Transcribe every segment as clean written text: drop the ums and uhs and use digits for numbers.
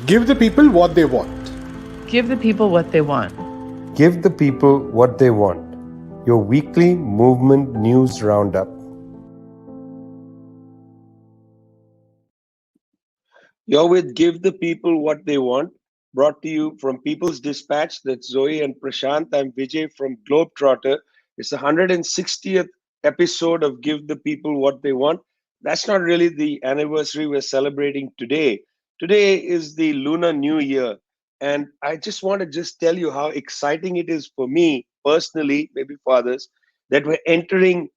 Give the people what they want. Give the people what they want. Give the people what they want. Your weekly movement news roundup. You're with Give the People What They Want, brought to you from People's Dispatch. That's Zoe and Prashant. I'm Vijay from Globetrotter. It's the 160th episode of Give the People What They Want. That's not really the anniversary we're celebrating today. Today is the Lunar New Year. And I just want to just tell you how exciting it is for me personally, maybe for others, that we're entering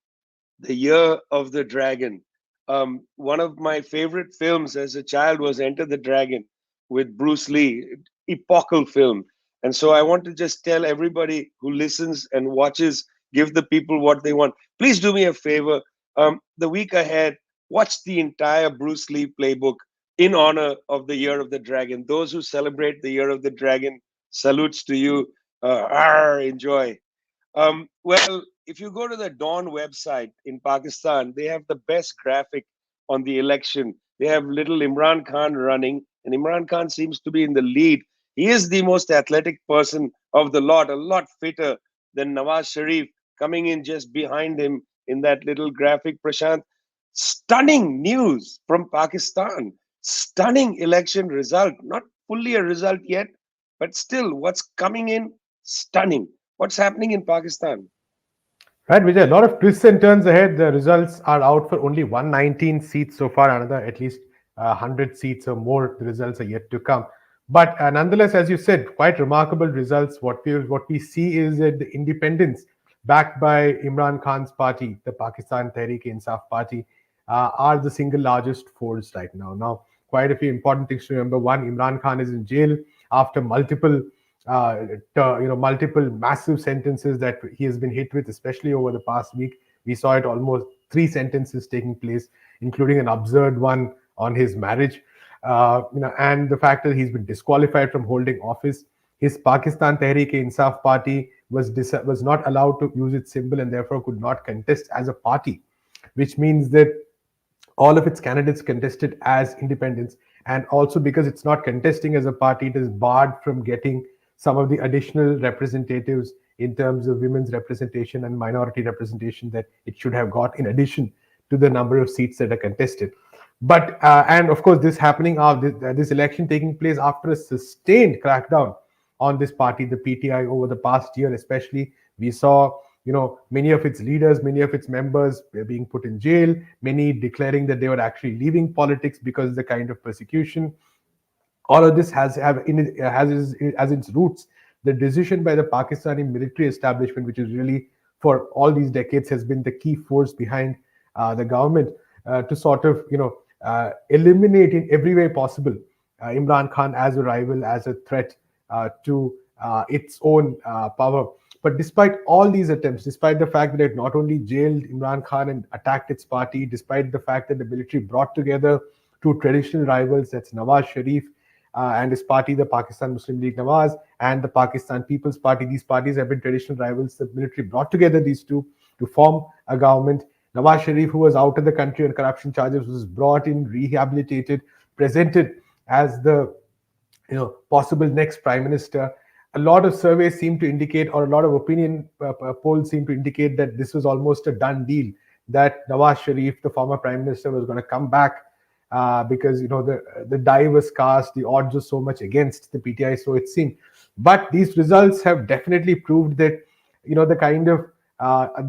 the Year of the Dragon. One of my favorite films as a child was Enter the Dragon with Bruce Lee, epochal film. And so I want to just tell everybody who listens and watches, give the people what they want. Please do me a favor. The week ahead, watch the entire Bruce Lee playbook in honor of the Year of the Dragon. Those who celebrate the Year of the Dragon, salutes to you. Enjoy. Well, if you go to the Dawn website in Pakistan, they have the best graphic on the election. They have little Imran Khan running, and Imran Khan seems to be in the lead. He is the most athletic person of the lot, a lot fitter than Nawaz Sharif, coming in just behind him in that little graphic. Prashant, stunning news from Pakistan. Stunning election result. Not fully a result yet, but still, what's coming in? Stunning. What's happening in Pakistan? Right, Vijay, a lot of twists and turns ahead. The results are out for only 119 seats so far, another at least 100 seats or more. The results are yet to come. But nonetheless, as you said, quite remarkable results. What we see is that the independents backed by Imran Khan's party, the Pakistan Tehreek-e-Insaf party, are the single largest force right now. Now, quite a few important things to remember. One, Imran Khan is in jail after multiple massive sentences that he has been hit with, especially over the past week. We saw it almost 3 sentences taking place, including an absurd one on his marriage, and the fact that he's been disqualified from holding office. His Pakistan Tehreek-e-Insaf party was not allowed to use its symbol and therefore could not contest as a party, which means that all of its candidates contested as independents, and also because it's not contesting as a party, it is barred from getting some of the additional representatives in terms of women's representation and minority representation that it should have got in addition to the number of seats that are contested. But and of course, this election taking place after a sustained crackdown on this party, the PTI, over the past year. Especially, we saw many of its leaders, many of its members were being put in jail, many declaring that they were actually leaving politics because of the kind of persecution. All of this has as its roots the decision by the Pakistani military establishment, which is really for all these decades has been the key force behind the government, to sort of eliminate in every way possible Imran Khan as a rival, as a threat to its own power. But despite all these attempts, despite the fact that it not only jailed Imran Khan and attacked its party, despite the fact that the military brought together two traditional rivals, that's Nawaz Sharif and his party, the Pakistan Muslim League Nawaz, and the Pakistan People's Party. These parties have been traditional rivals. The military brought together these two to form a government. Nawaz Sharif, who was out of the country on corruption charges, was brought in, rehabilitated, presented as the possible next prime minister. A lot of surveys seem to indicate, or a lot of opinion polls seem to indicate, that this was almost a done deal, that Nawaz Sharif, the former prime minister, was going to come back because the die was cast, the odds were so much against the PTI, so it seemed. But these results have definitely proved that the kind of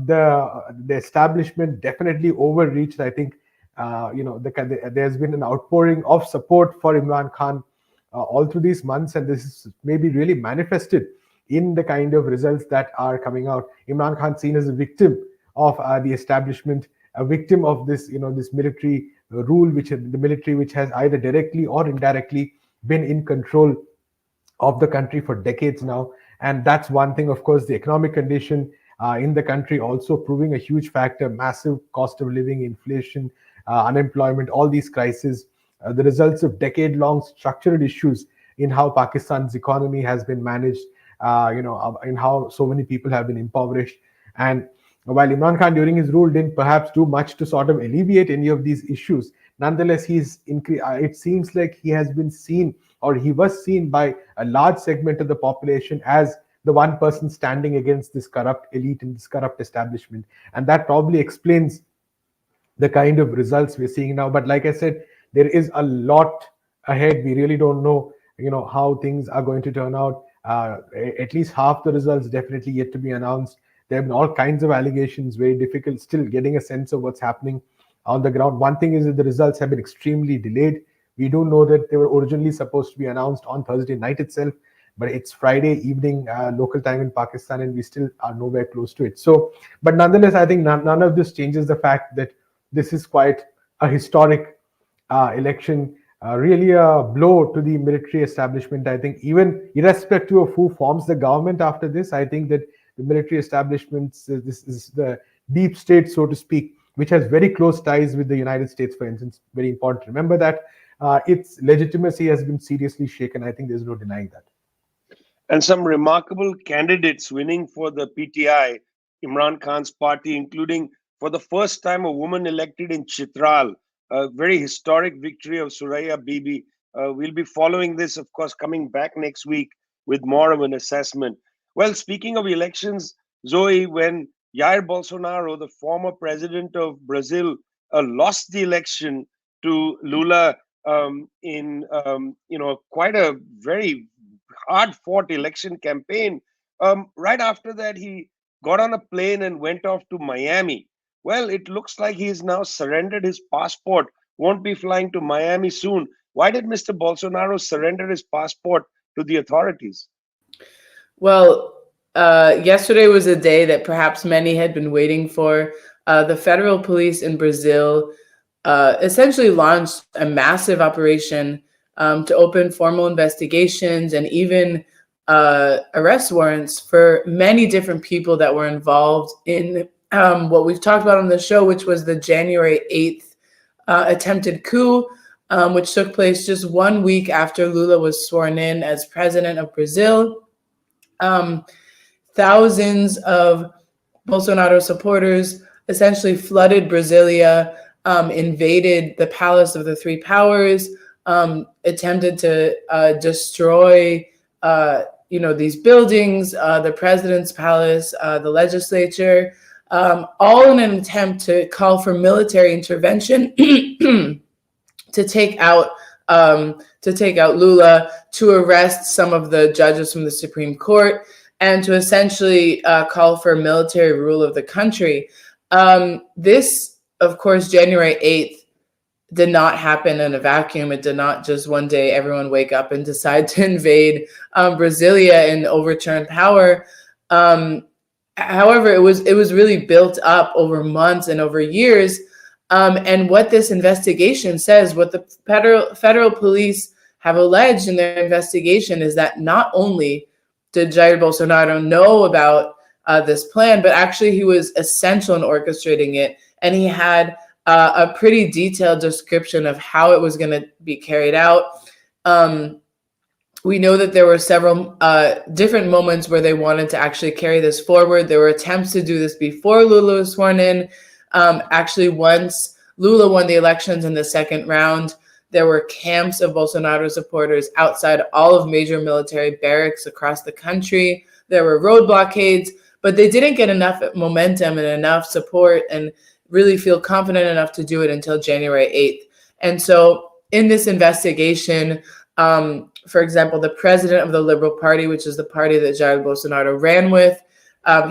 the establishment definitely overreached. I think there's been an outpouring of support for Imran Khan all through these months, and this is maybe really manifested in the kind of results that are coming out. Imran Khan seen as a victim of the establishment, a victim of this military rule, the military which has either directly or indirectly been in control of the country for decades now. And that's one thing. Of course, the economic condition in the country also proving a huge factor. Massive cost of living, inflation, unemployment, all these crises, the results of decade-long structural issues in how Pakistan's economy has been managed, in how so many people have been impoverished. And while Imran Khan during his rule didn't perhaps do much to sort of alleviate any of these issues, nonetheless, it seems like he has been seen or he was seen by a large segment of the population as the one person standing against this corrupt elite and this corrupt establishment. And that probably explains the kind of results we're seeing now. But like I said, there is a lot ahead. We really don't know, how things are going to turn out. At least half the results definitely yet to be announced. There have been all kinds of allegations, very difficult still getting a sense of what's happening on the ground. One thing is that the results have been extremely delayed. We do know that they were originally supposed to be announced on Thursday night itself, but it's Friday evening local time in Pakistan, and we still are nowhere close to it. So, but nonetheless, I think none of this changes the fact that this is quite a historic election, really a blow to the military establishment. I think even irrespective of who forms the government after this, I think that the military establishment, this is the deep state, so to speak, which has very close ties with the United States, for instance. Very important to remember that its legitimacy has been seriously shaken. I think there's no denying that. And some remarkable candidates winning for the PTI, Imran Khan's party, including for the first time a woman elected in Chitral, a very historic victory of Suraya Bibi. We'll be following this, of course, coming back next week with more of an assessment. Well, speaking of elections, Zoe, when Jair Bolsonaro, the former president of Brazil, lost the election to Lula in quite a very hard-fought election campaign, right after that he got on a plane and went off to Miami. Well, it looks like he's now surrendered his passport, won't be flying to Miami soon. Why did Mr. Bolsonaro surrender his passport to the authorities? Well, yesterday was a day that perhaps many had been waiting for. The federal police in Brazil essentially launched a massive operation to open formal investigations and even arrest warrants for many different people that were involved in what we've talked about on the show, which was the January 8th attempted coup, which took place just 1 week after Lula was sworn in as president of Brazil. Thousands of Bolsonaro supporters essentially flooded Brasilia, invaded the Palace of the Three Powers, attempted to destroy, these buildings, the president's palace, the legislature, all in an attempt to call for military intervention to take out Lula, to arrest some of the judges from the Supreme Court, and to essentially call for military rule of the country. This, of course, January 8th did not happen in a vacuum. It did not just one day everyone wake up and decide to invade Brasilia and overturn power. However, it was really built up over months and over years. And what this investigation says, what the federal police have alleged in their investigation, is that not only did Jair Bolsonaro know about this plan, but actually he was essential in orchestrating it. And he had a pretty detailed description of how it was going to be carried out. We know that there were several different moments where they wanted to actually carry this forward. There were attempts to do this before Lula was sworn in. Actually, once Lula won the elections in the second round, there were camps of Bolsonaro supporters outside all of major military barracks across the country. There were road blockades, but they didn't get enough momentum and enough support and really feel confident enough to do it until January 8th. And so in this investigation, for example, the president of the Liberal Party, which is the party that Jair Bolsonaro ran with,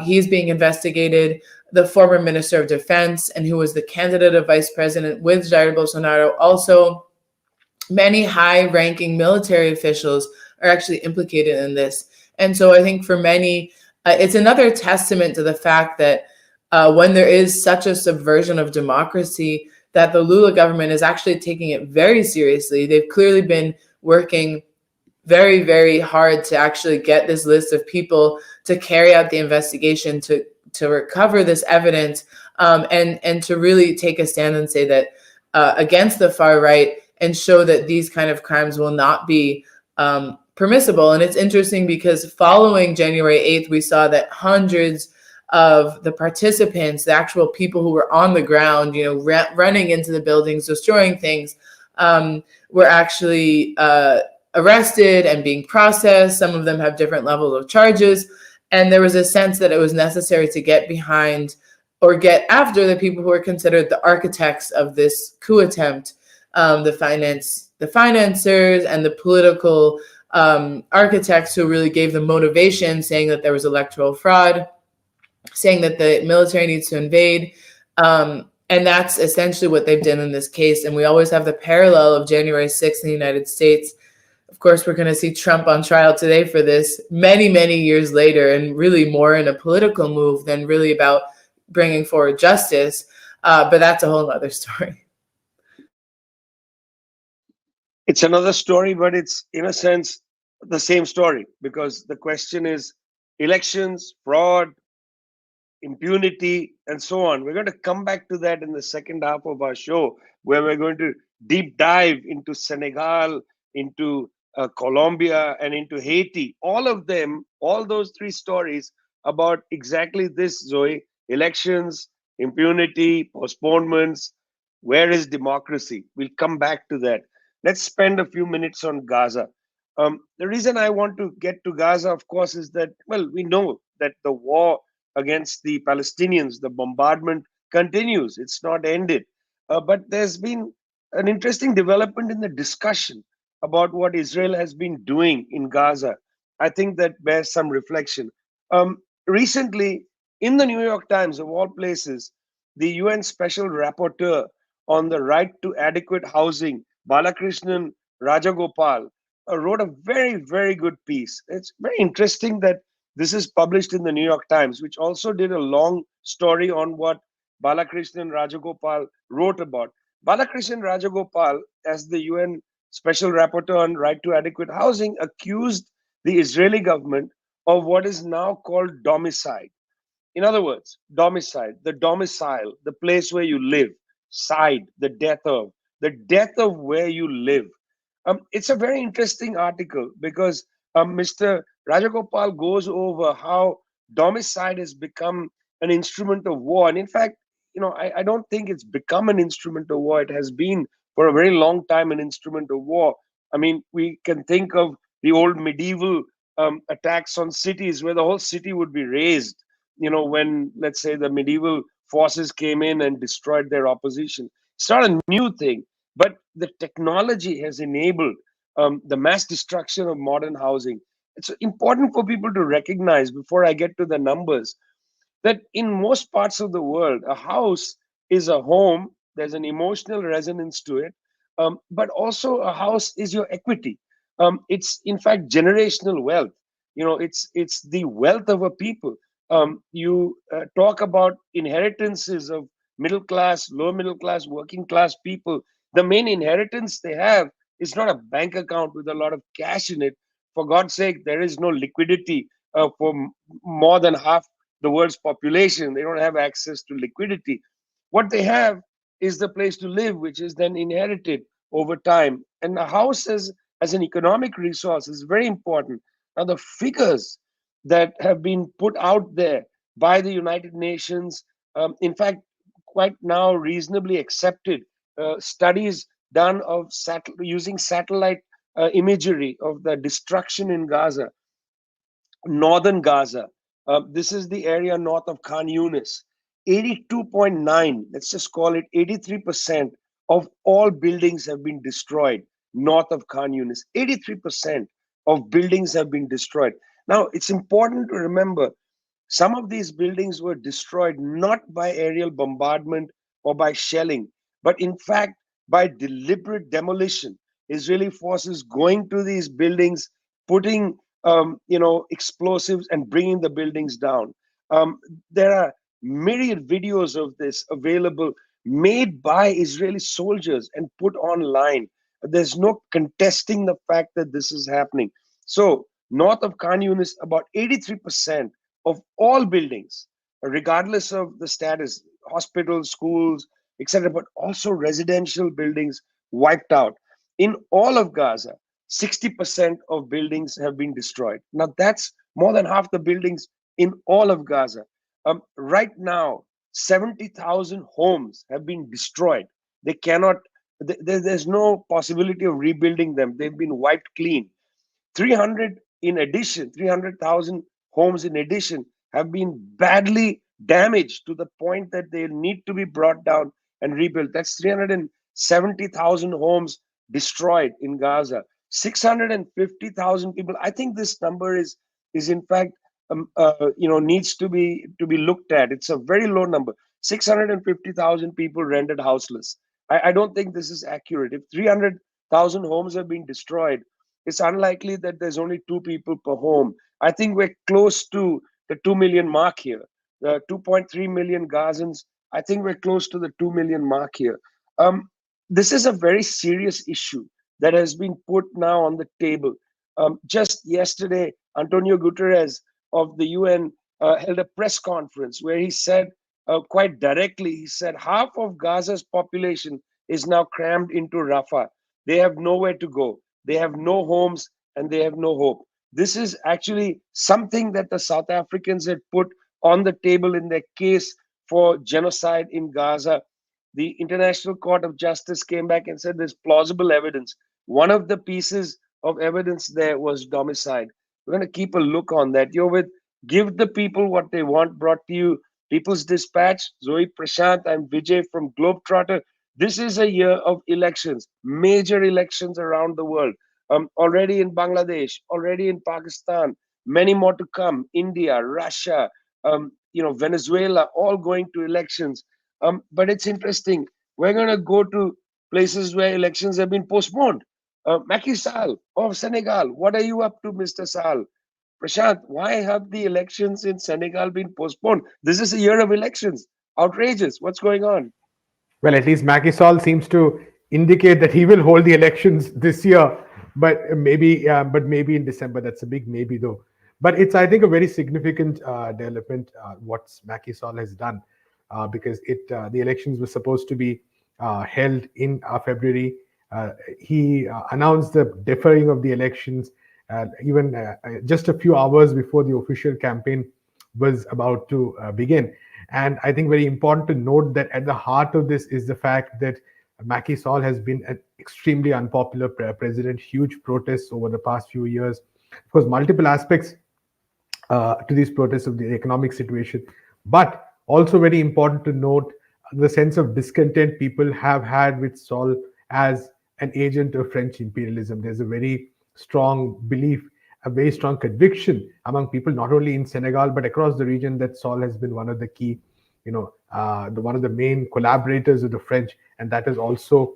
he's being investigated. The former Minister of Defense, and who was the candidate of vice president with Jair Bolsonaro, also many high-ranking military officials are actually implicated in this. And so I think for many, it's another testament to the fact that when there is such a subversion of democracy, that the Lula government is actually taking it very seriously. They've clearly been working very, very hard to actually get this list of people to carry out the investigation, to recover this evidence, and to really take a stand and say that against the far right, and show that these kind of crimes will not be permissible. And it's interesting because following January 8th, we saw that hundreds of the participants, the actual people who were on the ground, running into the buildings, destroying things, were actually arrested and being processed. Some of them have different levels of charges. And there was a sense that it was necessary to get behind or get after the people who were considered the architects of this coup attempt, the financiers and the political architects who really gave the motivation, saying that there was electoral fraud, saying that the military needs to invade. And that's essentially what they've done in this case. And we always have the parallel of January 6th in the United States. Of course, we're going to see Trump on trial today for this many, many years later, and really more in a political move than really about bringing forward justice. But that's a whole other story. It's another story, but it's in a sense the same story, because the question is elections, fraud, impunity, and so on. We're going to come back to that in the second half of our show, where we're going to deep dive into Senegal, into Colombia, and into Haiti. All of them, all those three stories about exactly this, Zoe: elections, impunity, postponements. Where is democracy? We'll come back to that. Let's spend a few minutes on Gaza. The reason I want to get to Gaza, of course, is that, well, we know that the war against the Palestinians, the bombardment continues. It's not ended. But there's been an interesting development in the discussion about what Israel has been doing in Gaza. I think that bears some reflection. Recently, in the New York Times, of all places, the UN Special Rapporteur on the right to adequate housing, Balakrishnan Rajagopal, wrote a very, very good piece. It's very interesting that this is published in the New York Times, which also did a long story on what Balakrishnan Rajagopal wrote about. Balakrishnan Rajagopal, as the UN Special Rapporteur on Right to Adequate Housing, accused the Israeli government of what is now called domicide. In other words, domicide, the domicile, the place where you live, side, the death of where you live. It's a very interesting article because Mr. Rajagopal goes over how domicide has become an instrument of war. And in fact, I don't think it's become an instrument of war. It has been for a very long time an instrument of war. I mean, we can think of the old medieval attacks on cities where the whole city would be razed, when, let's say, the medieval forces came in and destroyed their opposition. It's not a new thing, but the technology has enabled the mass destruction of modern housing. It's important for people to recognize, before I get to the numbers, that in most parts of the world, a house is a home. There's an emotional resonance to it, but also a house is your equity. It's in fact generational wealth. It's the wealth of a people. You talk about inheritances of middle class, lower middle class, working class people. The main inheritance they have is not a bank account with a lot of cash in it. For God's sake, there is no liquidity for more than half the world's population. They don't have access to liquidity. What they have is the place to live, which is then inherited over time. And the house as an economic resource is very important. Now, the figures that have been put out there by the United Nations, in fact, quite now reasonably accepted, studies done of using satellite imagery of the destruction in Gaza, northern Gaza. This is the area north of Khan Yunis. 82.9, let's just call it 83% of all buildings have been destroyed north of Khan Yunis. 83% of buildings have been destroyed. Now, it's important to remember some of these buildings were destroyed not by aerial bombardment or by shelling, but in fact by deliberate demolition. Israeli forces going to these buildings, putting explosives and bringing the buildings down. There are myriad videos of this available, made by Israeli soldiers and put online. There's no contesting the fact that this is happening. So north of Khan Yunis, about 83% of all buildings, regardless of the status, hospitals, schools, etc., but also residential buildings, wiped out. In all of Gaza, 60% of buildings have been destroyed. Now, that's more than half the buildings in all of Gaza. Right now, 70,000 homes have been destroyed. They cannot There's no possibility of rebuilding them. They've been wiped clean. 300 in addition, 300,000 homes in addition have been badly damaged to the point that they need to be brought down and rebuilt. That's 370,000 homes destroyed in Gaza. 650,000 people. I think this number is in fact needs to be looked at. It's a very low number. 650,000 people rendered houseless. I don't think this is accurate. If 300,000 homes have been destroyed, it's unlikely that there's only two people per home. I think we're close to the 2 million mark here. The 2.3 million Gazans, I think we're close to the 2 million mark here. This is a very serious issue that has been put now on the table. Just yesterday, Antonio Guterres of the UN held a press conference where he said quite directly, he said half of Gaza's population is now crammed into Rafah. They have nowhere to go. They have no homes and they have no hope. This is actually something that the South Africans had put on the table in their case for genocide in Gaza. The International Court of Justice came back and said there's plausible evidence. One of the pieces of evidence there was Domicide. We're going to keep a look on that. You're with Give the People What They Want, brought to you People's Dispatch. Zoe Prashant, I'm Vijay from Globetrotter. This is a year of elections, major elections around the world. Already in Bangladesh, already in Pakistan, many more to come. India, Russia, Venezuela, all going to elections. But it's interesting. We're going to go to places where elections have been postponed. Macky Sall of Senegal, what are you up to, Mr. Sall? Prashant, why have the elections in Senegal been postponed? This is a year of elections. Outrageous. What's going on? Well, at least Macky Sall seems to indicate that he will hold the elections this year, but maybe in December. That's a big maybe, though. But it's, I think, a very significant development what Macky Sall has done, because the elections were supposed to be held in February. He announced the deferring of the elections even just a few hours before the official campaign was about to begin. And I think very important to note that at the heart of this is the fact that Macky Sall has been an extremely unpopular president, huge protests over the past few years. Of course, multiple aspects to these protests of the economic situation, but also very important to note the sense of discontent people have had with Sall as an agent of French imperialism. There's a very strong belief, a very strong conviction among people, not only in Senegal, but across the region, that Sall has been one of the key, one of the main collaborators of the French, and that has also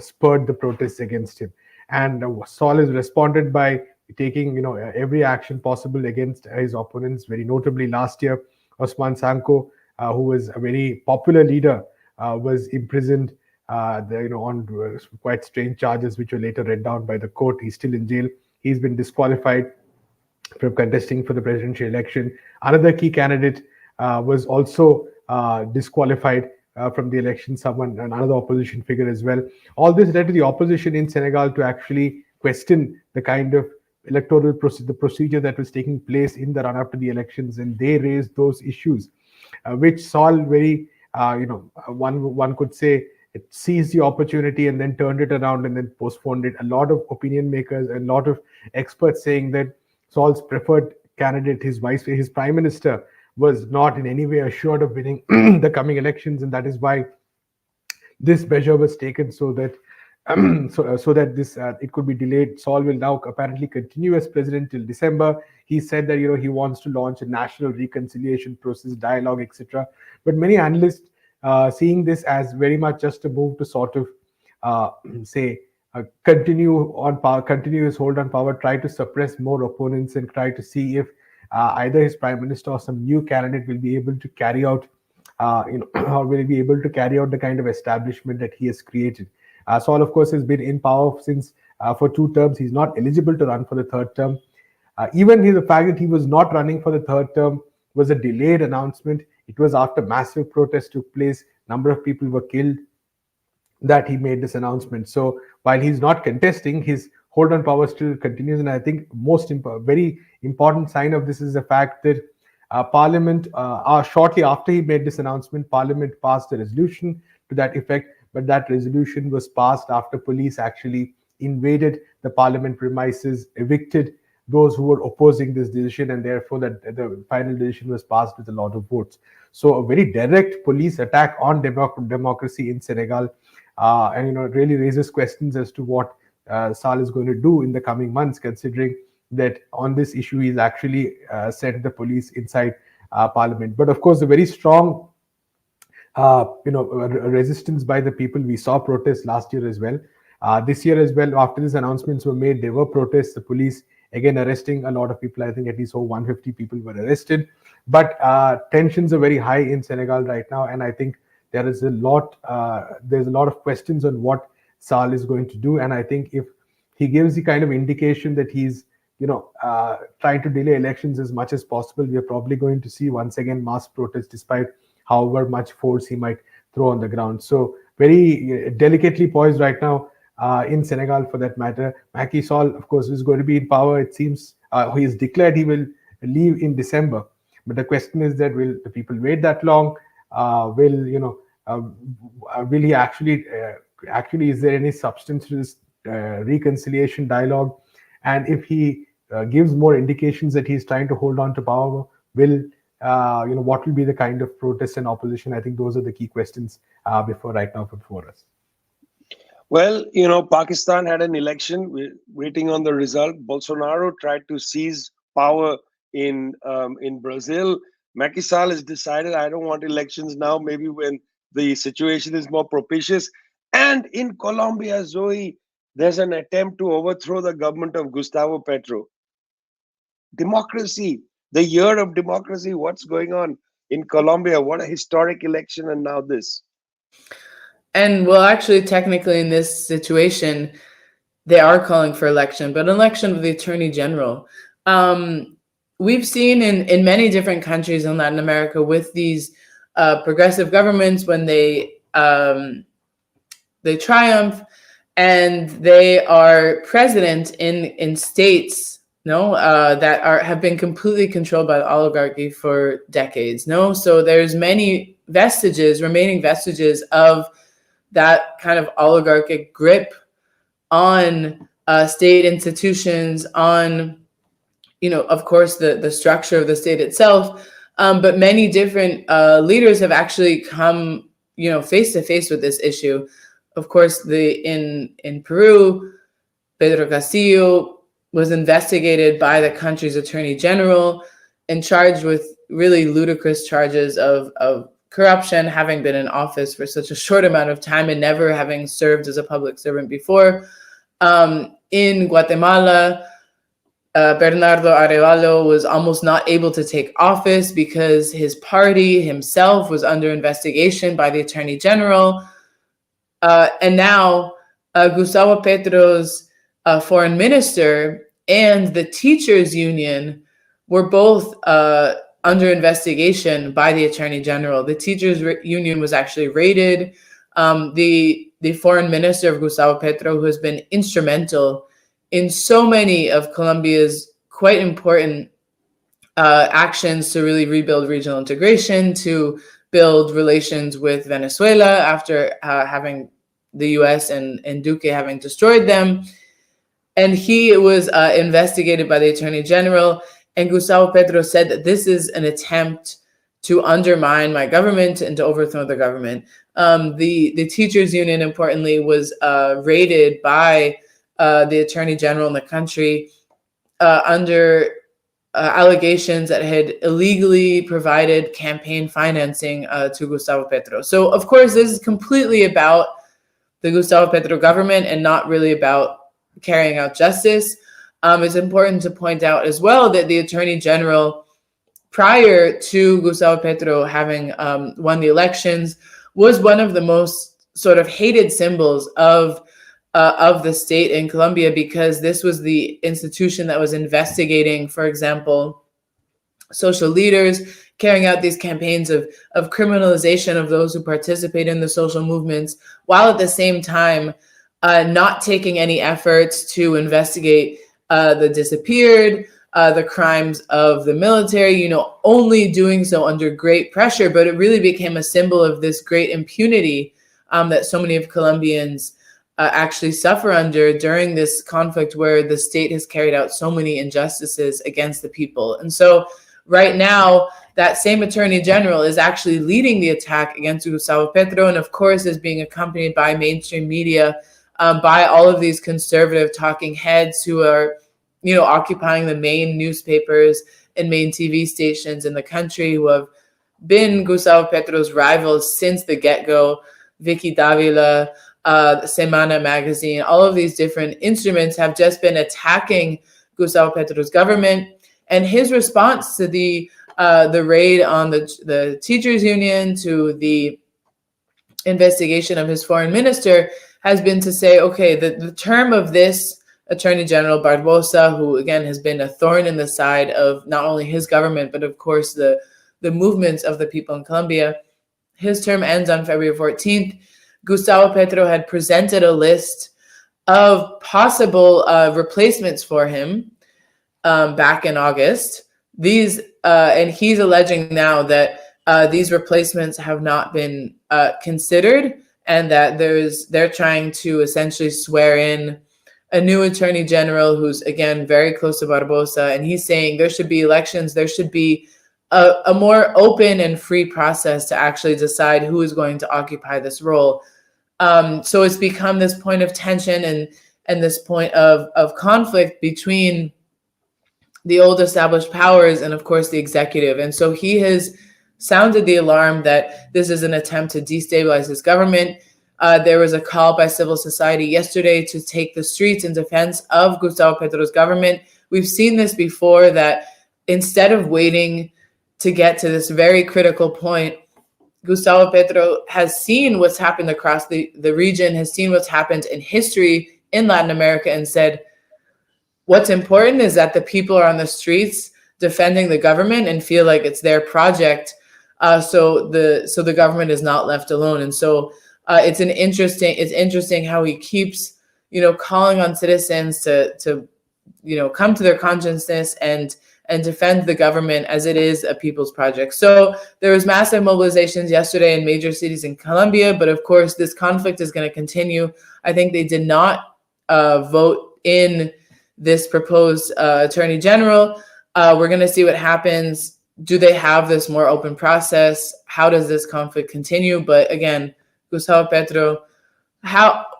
spurred the protests against him. And Sall has responded by taking every action possible against his opponents. Very notably, last year, Ousmane Sonko, who was a very popular leader, was imprisoned on quite strange charges, which were later read down by the court. He's still in jail. He's been disqualified from contesting for the presidential election. Another key candidate was also disqualified from the election, another opposition figure as well. All this led to the opposition in Senegal to actually question the kind of electoral the procedure that was taking place in the run-up to the elections, and they raised those issues, which Sall very, one could say, it seized the opportunity and then turned it around and then postponed it. A lot of opinion makers, a lot of experts saying that Sall's preferred candidate, his prime minister, was not in any way assured of winning the coming elections, and that is why this measure was taken, so that it could be delayed. Sall will now apparently continue as president till December. He said that he wants to launch a national reconciliation process, dialogue, etc. But many analysts seeing this as very much just a move to sort of continue his hold on power, try to suppress more opponents, and try to see if either his prime minister or some new candidate will be able to carry out or will be able to carry out the kind of establishment that he has created. Sall, of course, has been in power since for 2 terms. He's not eligible to run for the 3rd term. Even the fact that he was not running for the 3rd term was a delayed announcement. It was after massive protests took place, number of people were killed, that he made this announcement. So while he's not contesting, his hold on power still continues. And I think very important sign of this is the fact that Parliament, shortly after he made this announcement, Parliament passed a resolution to that effect, but that resolution was passed after police actually invaded the parliament premises, evicted those who were opposing this decision, and therefore that the final decision was passed with a lot of votes. So a very direct police attack on democracy in Senegal, and it really raises questions as to what Sall is going to do in the coming months, considering that on this issue he's actually sent the police inside parliament. But of course, a very strong resistance by the people. We saw protests last year as well. This year as well, after these announcements were made, there were protests. The police again arresting a lot of people. I think at least over 150 people were arrested. But tensions are very high in Senegal right now, and I think there's a lot of questions on what Sall is going to do. And I think if he gives the kind of indication that he's trying to delay elections as much as possible, we are probably going to see once again mass protests, despite however much force he might throw on the ground. So very delicately poised right now in Senegal, for that matter. Macky Sall, of course, is going to be in power. It seems he has declared he will leave in December. But the question is that will the people wait that long? Will he actually is there any substance to this reconciliation dialogue? And if he gives more indications that he's trying to hold on to power, will what will be the kind of protests and opposition? I think those are the key questions before us. Well, Pakistan had an election. We're waiting on the result. Bolsonaro tried to seize power in Brazil. Macky Sall has decided, I don't want elections now, maybe when the situation is more propitious. And in Colombia, Zoe, there's an attempt to overthrow the government of Gustavo Petro. Democracy, the year of democracy. What's going on in Colombia? What a historic election, and now this. And well, actually, technically, in this situation, they are calling for election, but an election of the attorney general. We've seen in many different countries in Latin America with these progressive governments, when they triumph and they are president in states that have been completely controlled by the oligarchy for decades. So there's many remaining vestiges of that kind of oligarchic grip on state institutions, on of course the structure of the state itself. But many different leaders have actually come face to face with this issue. Of course, in Peru, Pedro Castillo was investigated by the country's attorney general and charged with really ludicrous charges of corruption, having been in office for such a short amount of time and never having served as a public servant before. In Guatemala, Bernardo Arevalo was almost not able to take office because his party himself was under investigation by the attorney general. And now Gustavo Petro's foreign minister and the teachers union were both under investigation by the attorney general. The teachers union was actually raided. The foreign minister of Gustavo Petro, who has been instrumental in so many of Colombia's quite important actions to really rebuild regional integration, to build relations with Venezuela after having the US and Duque having destroyed them. And he was investigated by the attorney general. And Gustavo Petro said that this is an attempt to undermine my government and to overthrow the government. The teachers union, importantly, was raided by the attorney general in the country under allegations that had illegally provided campaign financing to Gustavo Petro. So, of course, this is completely about the Gustavo Petro government and not really about carrying out justice. It's important to point out as well that the attorney general, prior to Gustavo Petro having won the elections, was one of the most sort of hated symbols of the state in Colombia, because this was the institution that was investigating, for example, social leaders, carrying out these campaigns of criminalization of those who participate in the social movements, while at the same time not taking any efforts to investigate the disappeared, the crimes of the military, only doing so under great pressure. But it really became a symbol of this great impunity that so many of Colombians actually suffer under during this conflict, where the state has carried out so many injustices against the people. And so right now, that same attorney general is actually leading the attack against Gustavo Petro, and of course is being accompanied by mainstream media, by all of these conservative talking heads who are, occupying the main newspapers and main TV stations in the country, who have been Gustavo Petro's rivals since the get-go. Vicky Davila, Semana magazine, all of these different instruments have just been attacking Gustavo Petro's government. And his response to the raid on the teachers union, to the investigation of his foreign minister, has been to say, okay, the term of this Attorney General Barbosa, who again has been a thorn in the side of not only his government, but of course the movements of the people in Colombia, his term ends on February 14th. Gustavo Petro had presented a list of possible replacements for him back in August. These and he's alleging now that these replacements have not been considered, and that they're trying to essentially swear in a new attorney general who's, again, very close to Barbosa. And he's saying there should be elections, there should be a more open and free process to actually decide who is going to occupy this role. So it's become this point of tension and this point of conflict between the old established powers and, of course, the executive. And so he has sounded the alarm that this is an attempt to destabilize his government. There was a call by civil society yesterday to take the streets in defense of Gustavo Petro's government. We've seen this before, that instead of waiting to get to this very critical point, Gustavo Petro has seen what's happened across the region, has seen what's happened in history in Latin America, and said, what's important is that the people are on the streets defending the government and feel like it's their project, so the government is not left alone. And so it's interesting how he keeps calling on citizens to come to their consciousness and defend the government as it is a people's project. So there was massive mobilizations yesterday in major cities in Colombia, but of course this conflict is going to continue. I think they did not vote in this proposed attorney general. We're going to see what happens. Do they have this more open process? How does this conflict continue? But again, Gustavo Petro,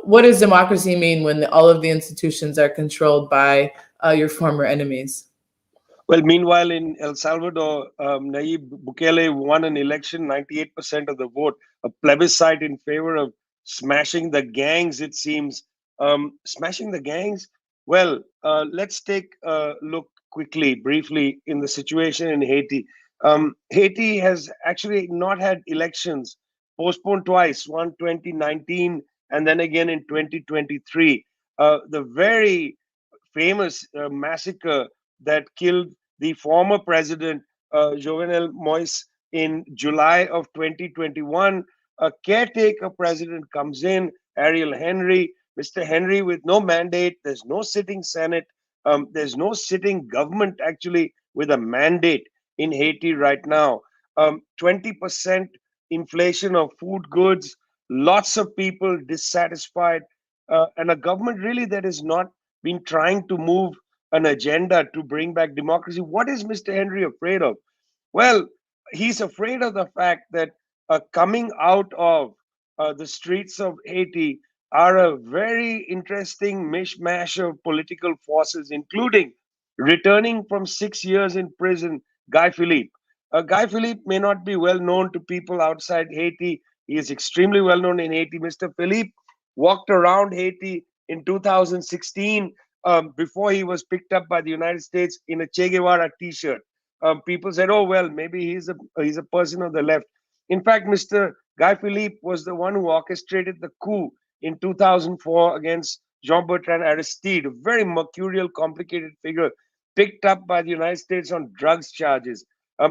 what does democracy mean when all of the institutions are controlled by your former enemies? Well, meanwhile, in El Salvador, Nayib Bukele won an election, 98% of the vote, a plebiscite in favor of smashing the gangs, it seems. Smashing the gangs? Well, let's take a look quickly, briefly, in the situation in Haiti. Haiti has actually not had elections, postponed twice, one 2019 and then again in 2023. The very famous massacre that killed the former president, Jovenel Moïse, in July of 2021. A caretaker president comes in, Ariel Henry. Mr. Henry, with no mandate, there's no sitting Senate, there's no sitting government actually with a mandate in Haiti right now. 20% inflation of food goods, lots of people dissatisfied, and a government really that has not been trying to move an agenda to bring back democracy. What is Mr. Henry afraid of? Well, he's afraid of the fact that coming out of the streets of Haiti are a very interesting mishmash of political forces, including returning from 6 years in prison, Guy Philippe. Guy Philippe may not be well known to people outside Haiti. He is extremely well known in Haiti. Mr. Philippe walked around Haiti in 2016 before he was picked up by the United States in a Che Guevara T-shirt. People said, "Oh well, maybe he's a person of the left." In fact, Mr. Guy Philippe was the one who orchestrated the coup in 2004 against Jean-Bertrand Aristide, a very mercurial, complicated figure, picked up by the United States on drugs charges.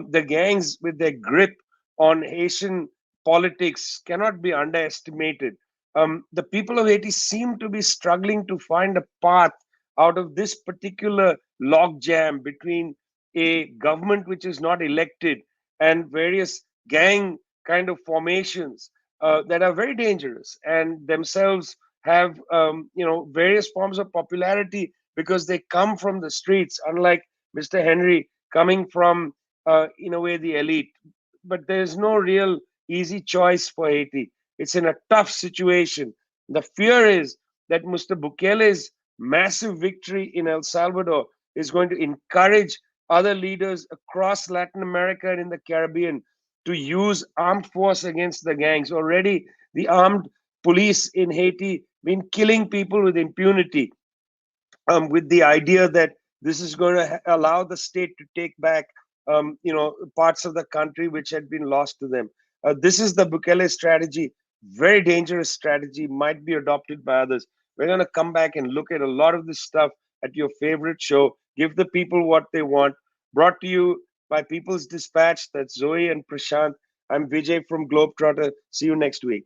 The gangs, with their grip on Haitian politics, cannot be underestimated. The people of Haiti seem to be struggling to find a path out of this particular logjam between a government which is not elected and various gang kind of formations. that are very dangerous and themselves have various forms of popularity because they come from the streets, unlike Mr. Henry coming from in a way the elite. But there's no real easy choice for Haiti. It's in a tough situation. The fear is that Mr. Bukele's massive victory in El Salvador is going to encourage other leaders across Latin America and in the Caribbean to use armed force against the gangs. Already, the armed police in Haiti been killing people with impunity, with the idea that this is going to allow the state to take back, parts of the country which had been lost to them. This is the Bukele strategy, very dangerous strategy, might be adopted by others. We're going to come back and look at a lot of this stuff at your favorite show, Give the People What They Want, brought to you by People's Dispatch. That's Zoe and Prashant. I'm Vijay from Globetrotter. See you next week.